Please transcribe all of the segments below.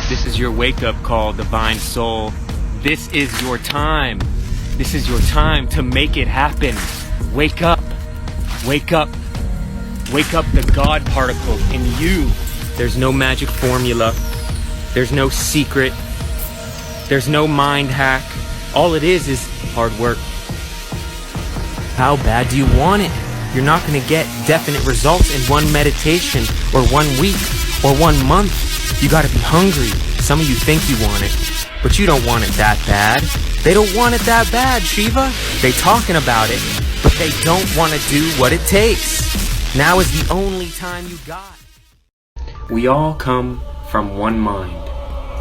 This is your wake-up call, divine soul. This is your time. This is your time to make it happen. Wake up. Wake up. Wake up the God particle in you. There's no magic formula. There's no secret. There's no mind hack. All it is hard work. How bad do you want it? You're not going to get definite results in one meditation or 1 week or 1 month. You got to be hungry. Some of you think you want it, but you don't want it that bad. They don't want it that bad, Shiva. They talking about it, but they don't want to do what it takes. Now is the only time you got. We all come from one mind.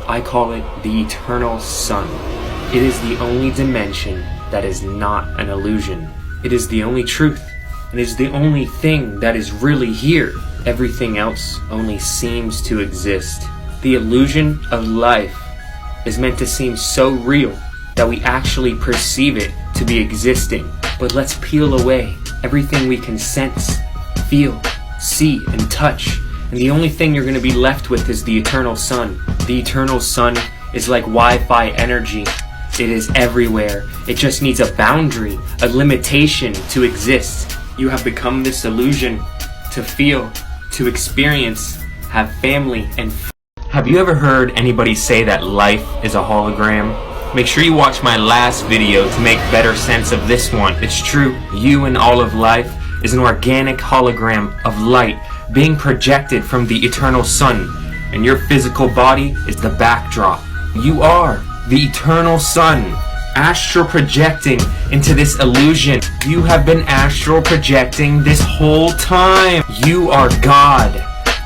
I call it the eternal sun. It is the only dimension that is not an illusion. It is the only truth. It is the only thing that is really here. Everything else only seems to exist. The illusion of life is meant to seem so real that we actually perceive it to be existing. But let's peel away everything we can sense, feel, see, and touch. And the only thing you're going to be left with is the eternal sun. The eternal sun is like Wi-Fi energy. It is everywhere. It just needs a boundary, a limitation to exist. You have become this illusion to feel, to experience, have family, and Have you ever heard anybody say that life is a hologram? Make sure you watch my last video to make better sense of this one. It's true. You and all of life is an organic hologram of light being projected from the eternal sun, and your physical body is the backdrop. You are the eternal sun, astral projecting into this illusion. You have been astral projecting this whole time. You are God,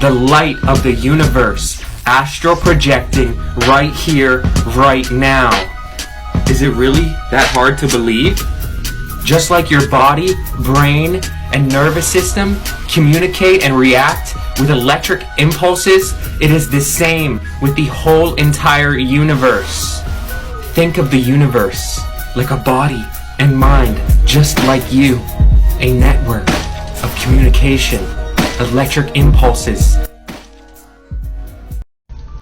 the light of the universe, astral projecting right here, right now. Is it really that hard to believe? Just like your body, brain, and nervous system communicate and react with electric impulses, it is the same with the whole entire universe. Think of the universe like a body and mind just like you. A network of communication, electric impulses.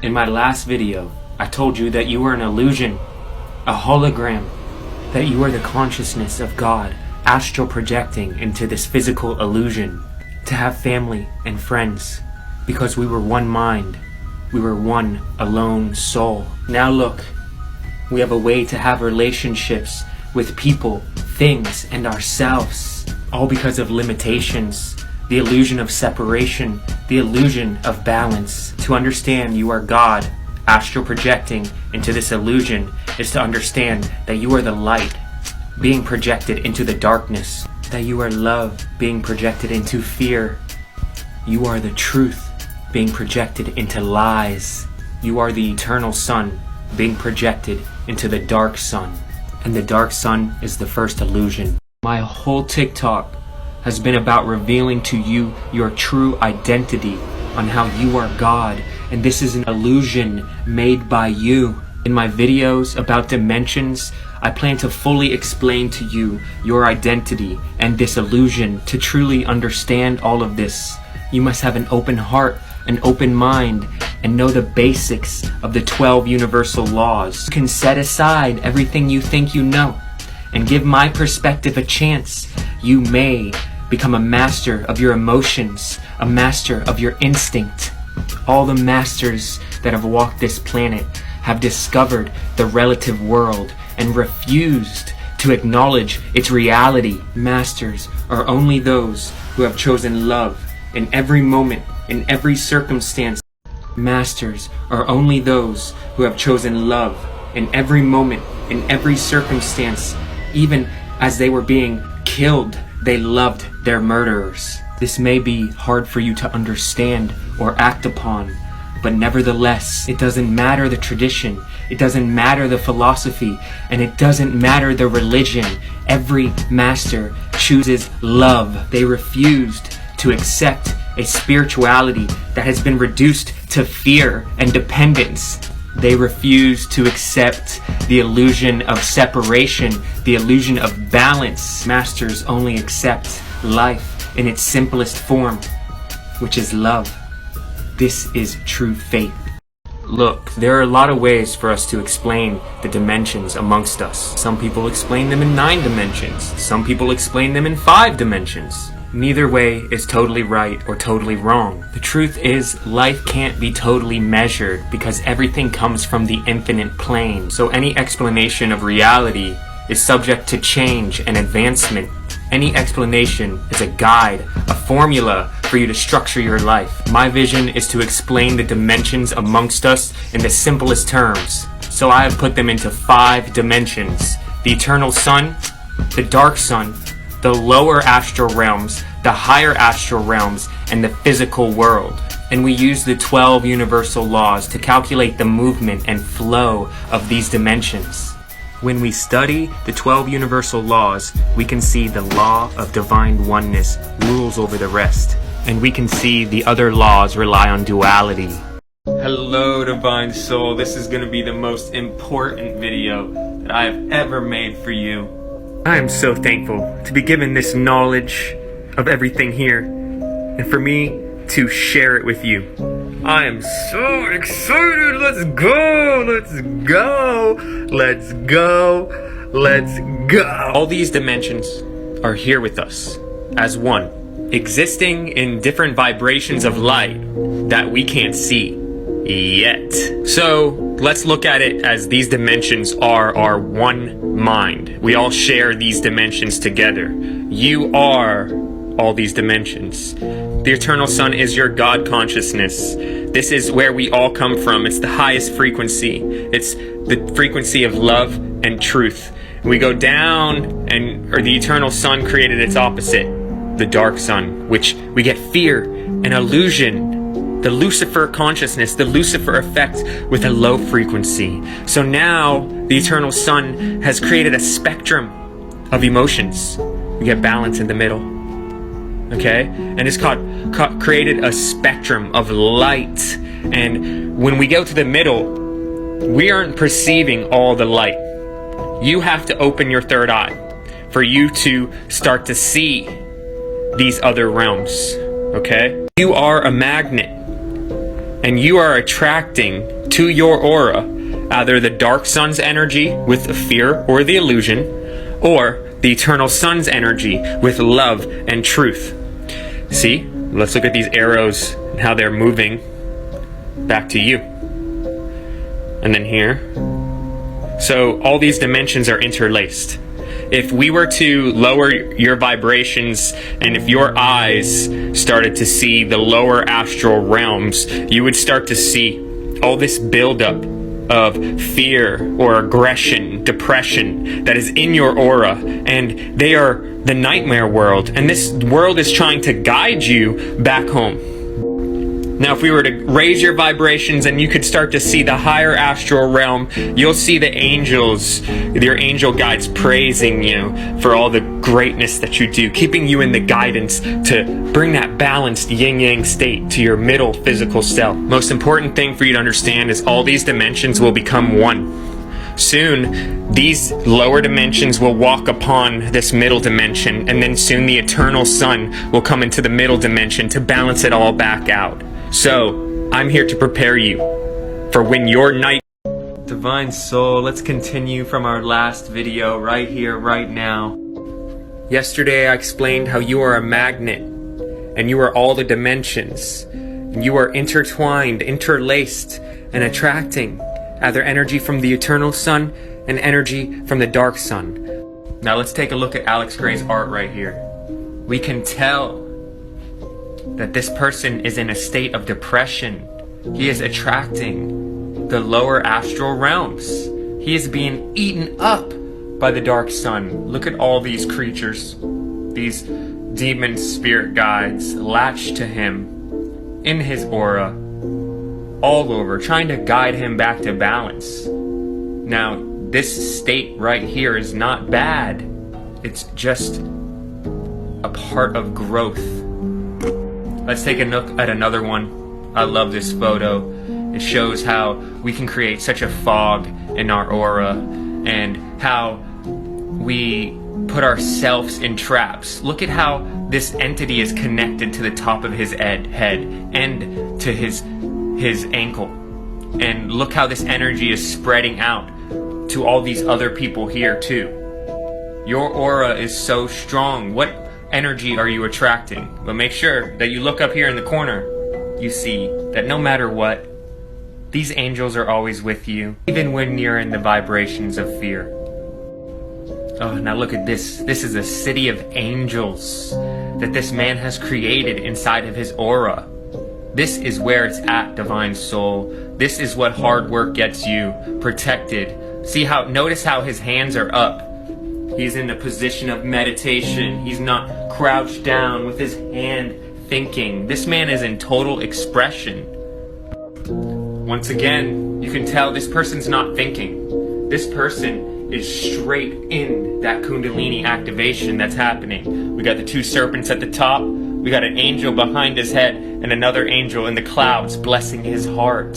In my last video, I told you that you were an illusion, a hologram, that you are the consciousness of God astral projecting into this physical illusion to have family and friends because we were one mind, we were one alone soul. Now look, we have a way to have relationships with people, things, and ourselves, all because of limitations, the illusion of separation, the illusion of balance. To understand you are God astral projecting into this illusion is to understand that you are the light being projected into the darkness, that you are love being projected into fear. You are the truth being projected into lies. You are the eternal sun being projected into the dark sun. And the dark sun is the first illusion. My whole TikTok has been about revealing to you your true identity on how you are God, and this is an illusion made by you. In my videos about dimensions, I plan to fully explain to you your identity and this illusion. To truly understand all of this, you must have an open heart, an open mind, and know the basics of the 12 universal laws. You can set aside everything you think you know and give my perspective a chance. You may become a master of your emotions, a master of your instinct. All the masters that have walked this planet have discovered the relative world and refused to acknowledge its reality. Masters are only those who have chosen love in every moment, in every circumstance. Masters are only those who have chosen love in every moment, in every circumstance. Even as they were being killed, they loved their murderers. This may be hard for you to understand or act upon, but nevertheless, it doesn't matter the tradition, it doesn't matter the philosophy, and it doesn't matter the religion. Every master chooses love. They refused to accept a spirituality that has been reduced to fear and dependence. They refuse to accept the illusion of separation, the illusion of balance. Masters only accept life in its simplest form, which is love. This is true faith. Look, there are a lot of ways for us to explain the dimensions amongst us. Some people explain them in 9 dimensions. Some people explain them in 5 dimensions. Neither way is totally right or totally wrong. The truth is, life can't be totally measured because everything comes from the infinite plane. So any explanation of reality is subject to change and advancement. Any explanation is a guide, a formula for you to structure your life. My vision is to explain the dimensions amongst us in the simplest terms. So I have put them into 5 dimensions: the eternal sun, the dark sun, the lower astral realms, the higher astral realms, and the physical world. And we use the 12 universal laws to calculate the movement and flow of these dimensions. When we study the 12 universal laws, we can see the law of divine oneness rules over the rest. And we can see the other laws rely on duality. Hello, Divine Soul. This is going to be the most important video that I have ever made for you. I am so thankful to be given this knowledge of everything here, and for me to share it with you. I am so excited. Let's go. Let's go. Let's go. Let's go. All these dimensions are here with us as one, existing in different vibrations of light that we can't see yet. So let's look at it as these dimensions are our one mind. We all share these dimensions together. You are all these dimensions. The eternal sun is your God consciousness. This is where we all come from. It's the highest frequency. It's the frequency of love and truth. We go down, or the eternal sun created its opposite, the dark sun, which we get fear and illusion, the Lucifer consciousness, the Lucifer effect with a low frequency. So now the eternal sun has created a spectrum of emotions. We get balance in the middle. Okay, and it's created a spectrum of light, and when we go to the middle, we aren't perceiving all the light. You have to open your third eye for you to start to see these other realms. Okay, you are a magnet, and you are attracting to your aura either the dark sun's energy with the fear or the illusion, or the eternal sun's energy with love and truth. See, let's look at these arrows and how they're moving back to you. And then here. So all these dimensions are interlaced. If we were to lower your vibrations, and if your eyes started to see the lower astral realms, you would start to see all this buildup of fear or aggression, depression that is in your aura, and they are the nightmare world, and this world is trying to guide you back home. Now, if we were to raise your vibrations and you could start to see the higher astral realm, you'll see the angels, your angel guides praising you for all the greatness that you do, keeping you in the guidance to bring that balanced yin-yang state to your middle physical self. Most important thing for you to understand is all these dimensions will become one. Soon, these lower dimensions will walk upon this middle dimension, and then soon the eternal sun will come into the middle dimension to balance it all back out. So, I'm here to prepare you for when your night... Divine Soul, let's continue from our last video right here, right now. Yesterday I explained how you are a magnet, and you are all the dimensions, and you are intertwined, interlaced, and attracting either energy from the eternal sun and energy from the dark sun. Now let's take a look at Alex Gray's art right here. We can tell that this person is in a state of depression. He is attracting the lower astral realms. He is being eaten up by the dark sun. Look at all these creatures, these demon spirit guides latched to him in his aura, all over, trying to guide him back to balance. Now, this state right here is not bad. It's just a part of growth. Let's take a look at another one. I love this photo. It shows how we can create such a fog in our aura, and how we put ourselves in traps. Look at how this entity is connected to the top of his head and to his ankle. And look how this energy is spreading out to all these other people here too. Your aura is so strong. What energy are you attracting? But make sure that you look up here in the corner. You see that no matter what, these angels are always with you, even when you're in the vibrations of fear. Oh, now look at this. This is a city of angels that this man has created inside of his aura. This is where it's at, Divine Soul. This is what hard work gets you protected. Notice how his hands are up. He's in a position of meditation. He's not crouched down with his hand thinking. This man is in total expression. Once again, you can tell this person's not thinking. This person is straight in that Kundalini activation that's happening. We got the two serpents at the top. We got an angel behind his head and another angel in the clouds blessing his heart.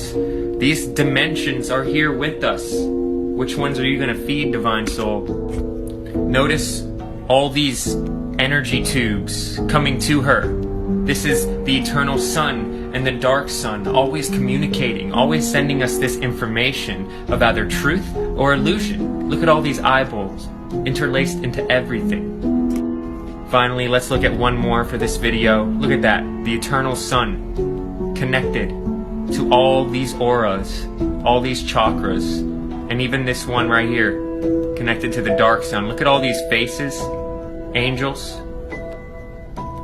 These dimensions are here with us. Which ones are you going to feed, Divine Soul? Notice all these energy tubes coming to her. This is the eternal sun and the dark sun, always communicating, always sending us this information of either truth or illusion. Look at all these eyeballs interlaced into everything. Finally, let's look at one more for this video. Look at that, the eternal sun connected to all these auras, all these chakras, and even this one right here, connected to the dark sun. Look at all these faces, angels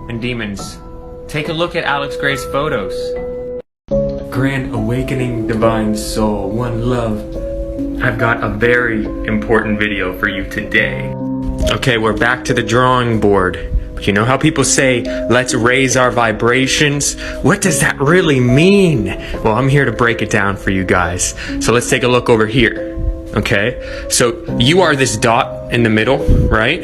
and demons. Take a look at Alex Gray's photos. Grand awakening, Divine Soul, one love. I've got a very important video for you today. Okay, we're back to the drawing board. But you know how people say, let's raise our vibrations? What does that really mean? Well, I'm here to break it down for you guys. So let's take a look over here. Okay, so you are this dot in the middle, right?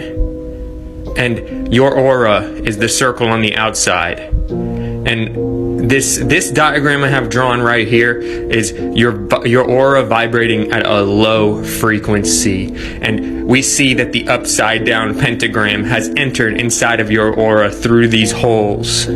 And your aura is the circle on the outside. And this diagram I have drawn right here is your aura vibrating at a low frequency. And we see that the upside down pentagram has entered inside of your aura through these holes.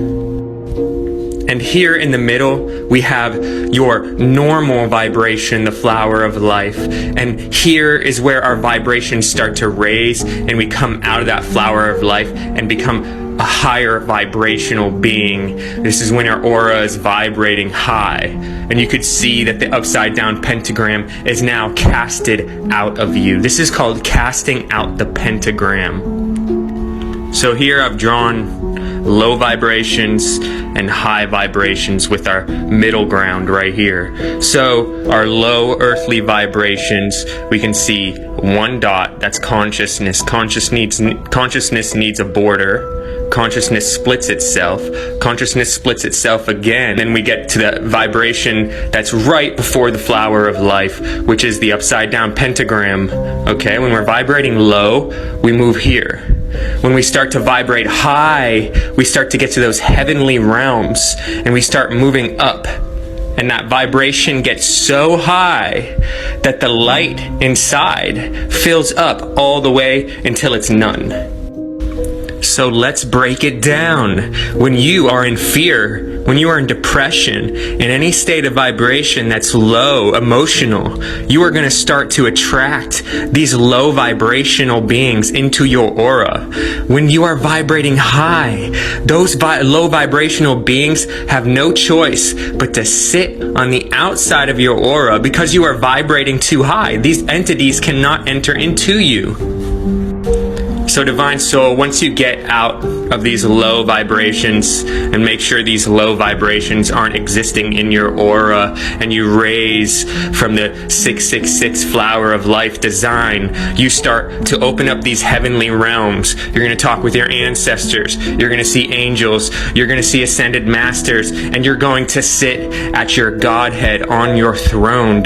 And here in the middle, we have your normal vibration, the flower of life. And here is where our vibrations start to raise, and we come out of that flower of life and become a higher vibrational being. This is when our aura is vibrating high. And you could see that the upside down pentagram is now casted out of you. This is called casting out the pentagram. So here I've drawn low vibrations and high vibrations with our middle ground right here. So our low earthly vibrations, we can see one dot, that's consciousness. Consciousness needs a border. Consciousness splits itself. Consciousness splits itself again. Then we get to the vibration that's right before the flower of life, which is the upside down pentagram. Okay, when we're vibrating low, we move here. When we start to vibrate high, we start to get to those heavenly realms, and we start moving up. And that vibration gets so high that the light inside fills up all the way until it's none. So let's break it down. When you are in fear, when you are in depression, in any state of vibration that's low, emotional, you are going to start to attract these low vibrational beings into your aura. When you are vibrating high, those low vibrational beings have no choice but to sit on the outside of your aura because you are vibrating too high. These entities cannot enter into you. So Divine Soul, once you get out of these low vibrations and make sure these low vibrations aren't existing in your aura, and you raise from the 666 flower of life design, you start to open up these heavenly realms. You're going to talk with your ancestors. You're going to see angels. You're going to see ascended masters, and you're going to sit at your Godhead on your throne.